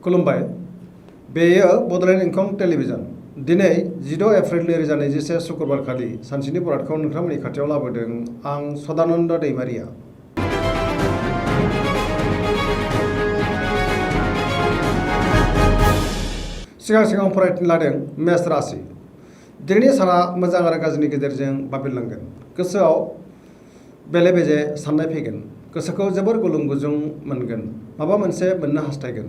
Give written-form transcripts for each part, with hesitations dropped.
खुलुमबाय बेयो बडलेण्ड इंखं टेलिभिजन दिनै 16 एप्रिल 2021 शुक्रबार खालि सानसेनि बरादखौ नोंथांमोननि खाथियाव लाबोदों आं सदानन्द दैमारिया। सिगां फरायथिं लादों मेष राशि। दिनैनि साना मोजां आरो गाज्रिनि गेजेरजों बाबेरलांगोन। गोसोआव बेले बेजे साननाय फैगोन। गोसोखौ जोबोर गुलुं गुजुं मोनगोन। माबा मोनसे मोननो हास्थायगोन।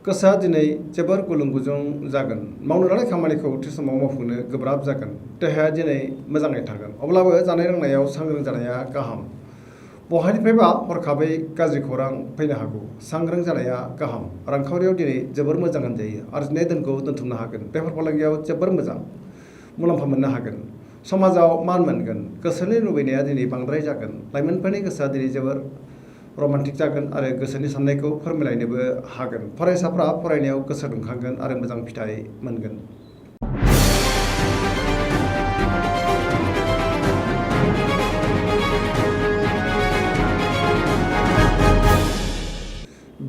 गोसोआ दिनै जोबोर गुलुं गुजुं जागोन। मावनो लानाय खामानिखौ थि समाव मावफुंनो गोब्राब जागोन। देहाया दिनै मोजाङै थागोन। अब्लाबो जानाय लोंनायाव सांग्रां जानाया गाहाम। बहानिफ्रायबा हरखाबै गाज्रि खौरां फैनो हागौ। सांग्रां जानाया गाहाम। रांखावरियाव दिनै जोबोर मोजां होनजायो। आरजिनाय धोनखौ दोनथुमनो हागोन। बेफार फालांगियाव जोबोर मोजां मुलाम्फा मोननो हागोन। समाजाव मान मोनगोन। गोसोनि लुबैनाया दिनै बांद्राय जागोन। लाइमोनफोरनि गोसोआ दिनै जोबोर रमान्टिक जागोन आरो गोसोनि साननायखौ फोरमायलायनोबो हागोन। फरायसाफ्रा फरायनायाव गोसो दुंखांगोन आरो मोजां फिथाइ मोनगोन।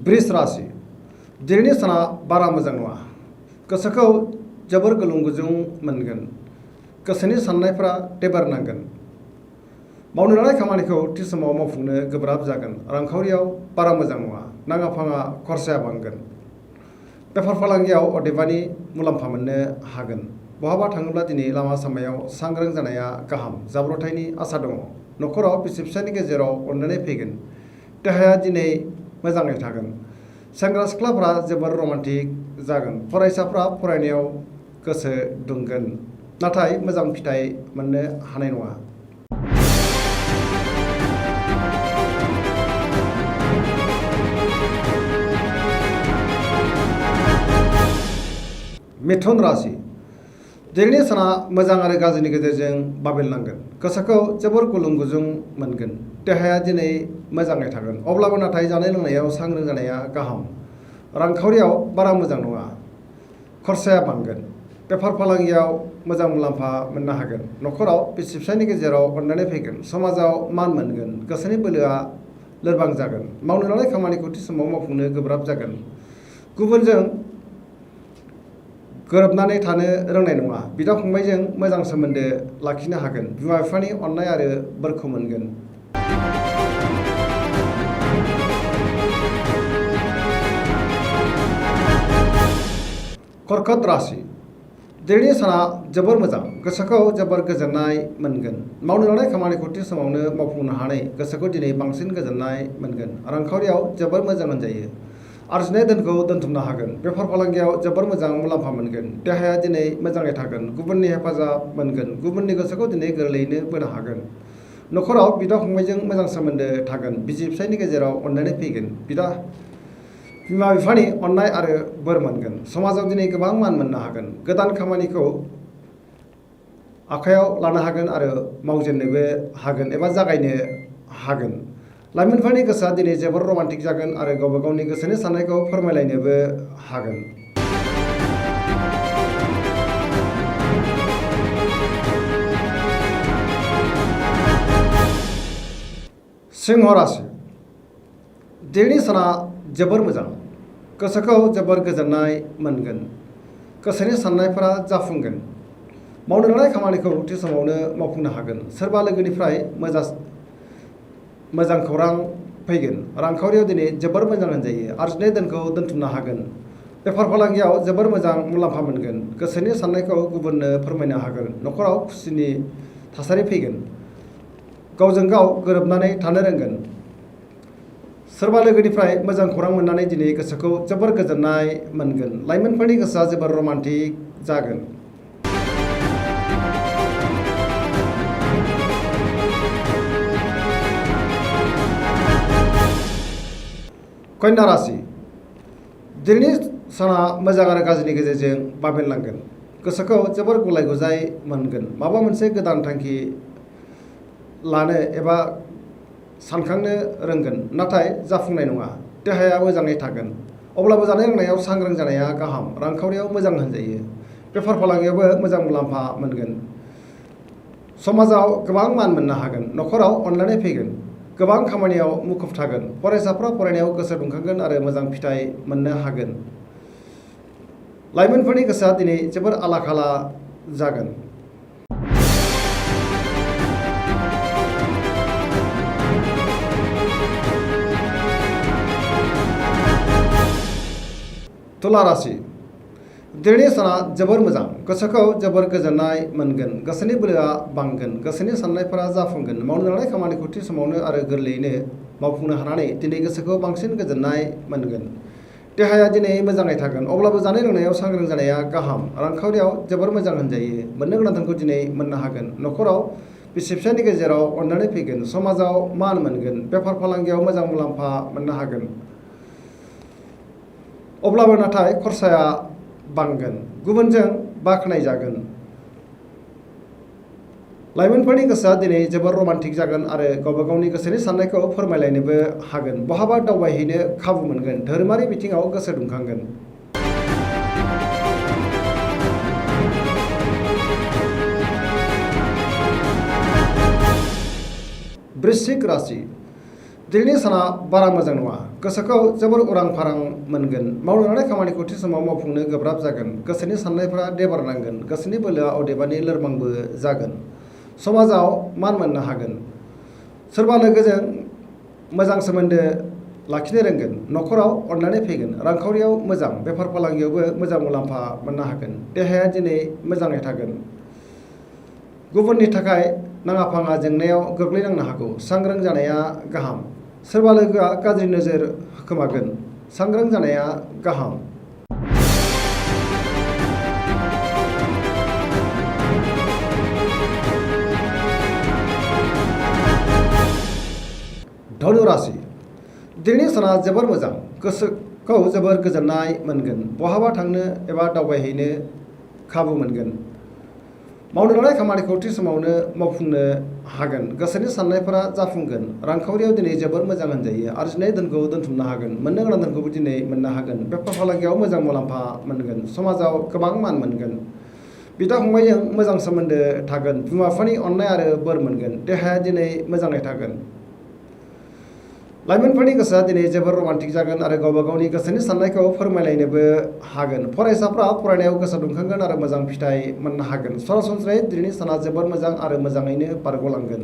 वृष राशि। दिनैनि साना बारा मोजां नङा। गोसोखौ जोबोर गुलुं गुजुं मोनगोन। गोसोनि साननायफ्रा टेबार नांगोन। मावनो लानाय खामानिखौ थि समाव मावफुंनो गोब्राब जागोन। रांखावरियाव बारा मोजां नङा। नाङा फाङा खरसाया बांगोन। बेफार फालांगियाव अदेबानि मुलाम्फा मोननो हागोन। बहाबा थाङोब्ला दिनै लामा सामायाव सांग्रां जानाया गाहाम। जाब्रबथायनि आसा दङ। न'खराव बिसि फिसायनि गेजेराव अनलायनाय फैगोन। देहाया दिनै मोजाङै थागोन। सेंग्रा सिख्लाफ्रा जोबोर रमान्टिक जागोन। फरायसाफ्रा फरायनायाव गोसो दुंगोन नाथाय मोजां फिथाइ मोननो हानाय नङा। मिथुन राशि। दिनैनि साना मोजां आरो गाज्रिनि गेजेरजों बाबेरलांगोन। गोसोखौ जोबोर गुलुं गुजुं मोनगोन। देहाया दिनै मोजाङै थागोन। अब्लाबो नाथाय जानाय लोंनायाव सांग्रां जानाया गाहाम। रांखावरियाव बारा मोजां नङा। खरसाया बांगोन। बेफार फालांगियाव मोजां मुलाम्फा मोननो हागोन। न'खराव बिसि फिसायनि गेजेराव अनलायनाय फैगोन। समाजाव मान मोनगोन। गोसोनि बोलोआ लोरबां जागोन। मावनो लानाय खामानिखौ थि समाव मावफुंनो गोब्राब जागोन। गुबुनजों गोरोबनानै थानो रोंनाय नङा। बिदा फंबायजों मोजां सोमोन्दो लाखिनो हागोन। बिमा बिफानि अननाय आरो बोरखौ मोनगोन। कर्कट राशि। दिनैनि साना जोबोर मोजां। गोसोखौ जोबोर गोजोननाय मोनगोन। मावनो लानाय खामानिखौ थि समावनो मावफुंनो हानाय गोसोखौ दिनै बांसिन गोजोननाय मोनगोन। रांखावरियाव जोबोर मोजां होनजायो। आरजिनाय धोनखौ दोनथुमनो हागोन। बेफार फालांगियाव जोबोर मोजां मुलाम्फा मोनगोन। देहाया दिनै मोजाङै थागोन। गुबुननि हेफाजाब मोनगोन। गुबुननि गोसोखौ दिनै गोरलैयैनो बोनो हागोन। न'खराव बिदा फंबायजों मोजां सोमोन्दो थागोन। बिसि फिसायनि गेजेराव अनलायनाय फैगोन। बिमा बिफानि अननाय आरो बोर मोनगोन। समाजाव दिनै गोबां मान मोननो हागोन। गोदान खामानिखौ आखायाव लानो हागोन आरो मावजेननोबो हागोन एबा जागायनो हागोन। लाइमोनफोरनि गोसोआ दिनै जोबोर रमान्टिक जागोन आरो गावबा गावनि गोसोनि साननायखौ फोरमायलायनोबो हागोन। सिंह राशि। दिनैनि साना जोबोर मोजां। गोसोखौ जोबोर गोजोननाय मोनगोन। गोसोनि साननायफोरा जाफुंगोन। मावनो लानाय खामानिखौ थि समावनो मावफुंनो हागोन। सोरबा लोगोनिफ्राय मोजां खौरां फैगोन। रांखावरियाव दिनै जोबोर मोजां होनजायो। आरजिनाय धोनखौ दोनथुमनो हागोन। बेफार फालांगियाव जोबोर मोजां मुलाम्फा मोनगोन। गोसोनि साननायखौ गुबुननो फोरमायनो हागोन। न'खराव खुसिनि थासारि फैगोन। गावजों गाव गोरोबनानै थानो रोंगोन। सोरबा लोगोनिफ्राय मोजां खौरां मोननानै दिनै गोसोखौ जोबोर गोजोननाय मोनगोन। लाइमोनफोरनि गोसोआ जोबोर रमान्टिक जागोन। कन्या राशि। दिनैनि साना मोजां आरो गाज्रिनि गेजेरजों बाबेरलांगोन। गोसोखौ जोबोर गुलाय गुजाय मोनगोन। माबा मोनसे गोदान थांखि लानो एबा सानखांनो रोंगोन नाथाय जाफुंनाय नङा। देहाया मोजाङै थागोन। अब्लाबो जानाय लोंनायाव सांग्रां जानाया गाहाम। रांखावरियाव मोजां होनजायो। बेफार फालांगियावबो मोजां मुलाम्फा मोनगोन। समाजाव गोबां मान मोननो हागोन। न'खराव अनलायनाय फैगोन। गोबां खामानियाव मुखुब थागोन। फरायसाफ्रा फरायनायाव गोसो दुंखांगोन आरो मोजां फिथाइ मोननो हागोन। लाइमोनफोरनि गोसोआ दिनै जोबोर आला खाला जागोन। तुला राशि दिनैनि साना जोबोर मोजां, गोसोखौ जोबोर गोजोननाय मोनगोन, गोसोनि बोलोआ बांगोन, गोसोनि साननायफोरा जाफुंगोन, मावनो लानाय खामानिखौ थि समावनो आरो गोरलैयैनो मावफुंनो हानानै दिनै गोसोखौ बांसिन गोजोननाय मोनगोन। देहाया दिनै मोजाङै थागोन, अब्लाबो जानाय लोंनायाव सांग्रां जानाया गाहाम। रांखावरियाव जोबोर मोजां होनजायो, मोननो गोनां धोनखौ दिनै मोननो हागोन। न'खराव बिसि फिसायनि गेजेराव अननानै फैगोन, समाजाव मान मोनगोन, बेफार फालांगियाव मोजां मुलाम्फा मोननो हागोन। अब्लाबो नाथाय खरसाया बांगोन, गुबुनजों बाख्नायजागोन। लाइमोनफोरनि गोसोआ दिनै जोबोर रमान्टिक जागोन आरो गावबा गावनि गोसोनि साननायखौ फोरमायलायनोबो हागोन। बहाबा दावबायहैनो खाबु मोनगोन, धोरोमारि बिथिङाव गोसो दुंखांगोन। वृश्चिक राशि दिनैनि साना बारा मोजां नङा, गोसोखौ जोबोर उरां फारां मोनगोन, मावनो लानाय खामानिखौ थि समाव मावफुंनो गोब्राब जागोन, गोसोनि साननायफोरा देबारनांगोन, गोसोनि बोलोआ अदेबानि लोरबांबो जागोन। समाजाव मान मोननो हागोन, सोरबा लोगोजों मोजां सोमोन्दो लाखिनो रोंगोन, न'खराव अननानै फैगोन, रांखावरियाव मोजां, बेफार फालांगियावबो मोजां मुलाम्फा मोननो हागोन। देहाया दिनै मोजाङै थागोन, गुबुननि थाखाय नाङा फाङा जेंनायाव गोग्लैनांनो हागौ, सांग्रां जानाया गाहाम। सोरबा लोगोआ गाज्रि नोजोर होखोमागोन, सांग्रां जानाया गाहाम। धनु राशि दिनैनि साना जोबोर मोजां, गोसोखौ जोबोर गोजोननाय मोनगोन, बहाबा थांनो एबा दावबायहैनो खाबु मोनगोन, मावनो लानाय खामानिखौ थि समावनो मावफुंनो हागोन, गोसोनि साननायफोरा जाफुंगोन। रांखावरियाव दिनै जोबोर मोजां होनजायो, आरजिनाय धोनखौ दोनथुमनो हागोन, मोननो गोनां धोनखौबो दिनै मोननो हागोन, बेफार फालांगियाव मोजां मुलाम्फा मोनगोन, समाजाव गोबां मान मोनगोन, बिदा फंबायजों मोजां सोमोन्दो थागोन, बिमा बिफानि अननाय आरो बोर मोनगोन। देहाया दिनै मोजाङै थागोन। लाइमोनफोरनि गोसोआ दिनै जोबोर रमान्टिक जागोन आरो गावबा गावनि गोसोनि साननायखौ फोरमायलायनोबो हागोन। फरायसाफ्रा फरायनायाव गोसो दुंखांगोन आरो मोजां फिथाइ मोननो हागोन। सरासनस्रायै दिनैनि साना जोबोर मोजां आरो मोजाङैनो बारग'लांगोन।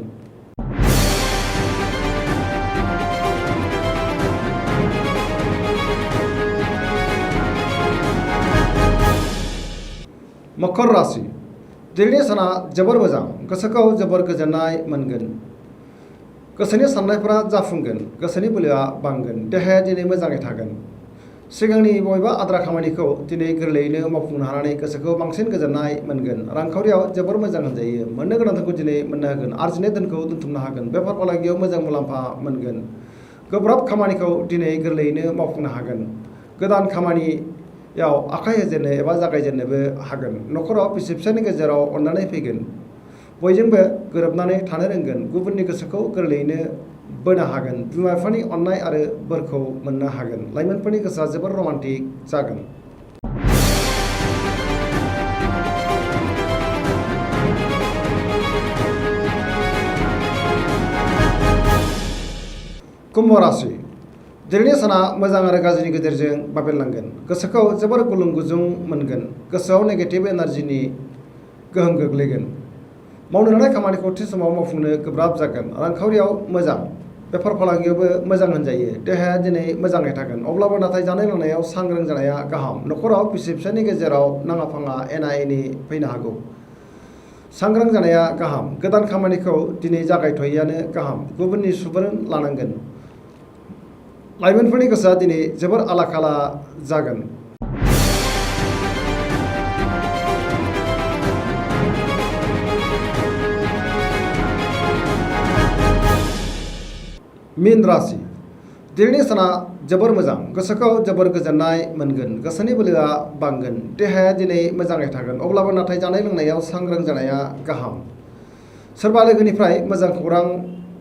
मकर राशि दिनैनि साना जोबोर मोजां, गोसोखौ जोबोर गोजोननाय मोनगोन, गोसोनि साननायफोरा जाफुंगोन, गोसोनि बोलोआ बांगोन, देहाया दिनै मोजाङै थागोन। सिगांनि बबेबा आद्रा खामानिखौ दिनै गोरलैयैनो मावफुंनो हानानै गोसोखौ बांसिन गोजोननाय मोनगोन। रांखावरियाव जोबोर मोजां होनजायो, मोननो गोनां धोनखौ दिनै मोननो हागोन, आरजिनाय धोनखौ दोनथुमनो हागोन, बेफार फालांगियाव मोजां मुलाम्फा मोनगोन, गोब्राब खामानिखौ दिनै गोरलैयैनो मावफुंनो हागोन, गोदान खामानियाव आखाइ होजेननो एबा जागायजेननोबो हागोन। न'खराव बिसि फिसायनि गेजेराव अननानै फैगोन, बयजोंबो गोरोबनानै थानो रोंगोन, गुबुननि गोसोखौ गोरलैयैनो बोनो हागोन, बिमा बिफानि अननाय आरो बोरखौ मोननो हागोन। लाइमोनफोरनि गोसोआ जोबोर रमान्टिक जागोन। कुम्भ राशि दिनैनि साना मोजां आरो गाज्रिनि गेजेरजों बाबेरलांगोन, गोसोखौ जोबोर गुलुं गुजुं मोनगोन, गोसोआव नेगेटिभ एनार्जिनि गोहोम गोग्लैगोन, मावनो लानाय खामानिखौ थि समाव मावफुंनो गोब्राब जागोन, रांखावरियाव मोजां, बेफार फालांगियावबो मोजां होनजायो, देहाया दिनै मोजाङै थागोन, अब्लाबो नाथाय जानाय लोंनायाव सांग्रां जानाया गाहाम। न'खराव बिसि फिसायनि गेजेराव नाङा फाङा एना एनि फैनो हागौ, सांग्रां जानाया गाहाम। गोदान खामानिखौ दिनै जागायथ'यैआनो गाहाम, गुबुननि सुबुरुन लानांगोन। लाइमोनफोरनि गोसोआ दिनै जोबोर आला खाला जागोन। मीन राशि दिनैनि साना जोबोर मोजां, गोसोखौ जोबोर गोजोननाय मोनगोन, गोसोनि बोलोआ बांगोन, देहाया दिनै मोजाङै थागोन, अब्लाबो नाथाय जानाय लोंनायाव सांग्रां जानाया गाहाम। सोरबा लोगोनिफ्राय मोजां खौरां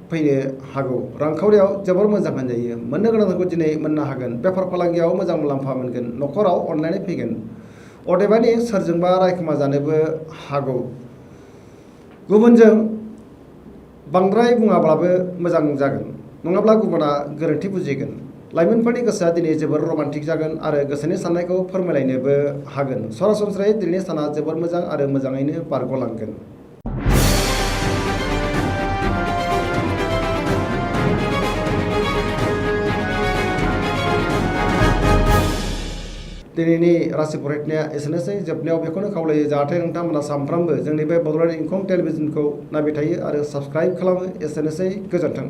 फैनो हागौ, रांखावरियाव जोबोर मोजां होनजायो, मोननो गोनांखौ दिनै मोननो हागोन, बेफार फालांगियाव मोजां मुलाम्फा मोनगोन, न'खराव अननानै फैगोन, अदेबानि सोरजोंबा रायखोमा जानोबो हागौ, गुबुनजों बांद्राय बुङाब्लाबो मोजां जागोन, नङाब्ला गुबुना गोरोन्थि बुजिगोन। लाइमोनफोरनि गोसोआ दिनै जोबोर रमान्टिक जागोन आरो गोसोनि साननायखौ फोरमायलायनोबो हागोन। सरासनस्रायै दिनैनि साना जोबोर मोजां आरो मोजाङैनो बारग'लांगोन। दिनैनि राशि फरायनाया एसेनोसै। जोबनायाव बेखौनो खावलायो जाहाथे नोंथांमोना सानफ्रामबो जोंनि बे बड'लेण्ड इंखं टेलिभिजनखौ नायबाय थायो आरो साबस्क्राइब खालामो। एसेनोसै, गोजोन्थों।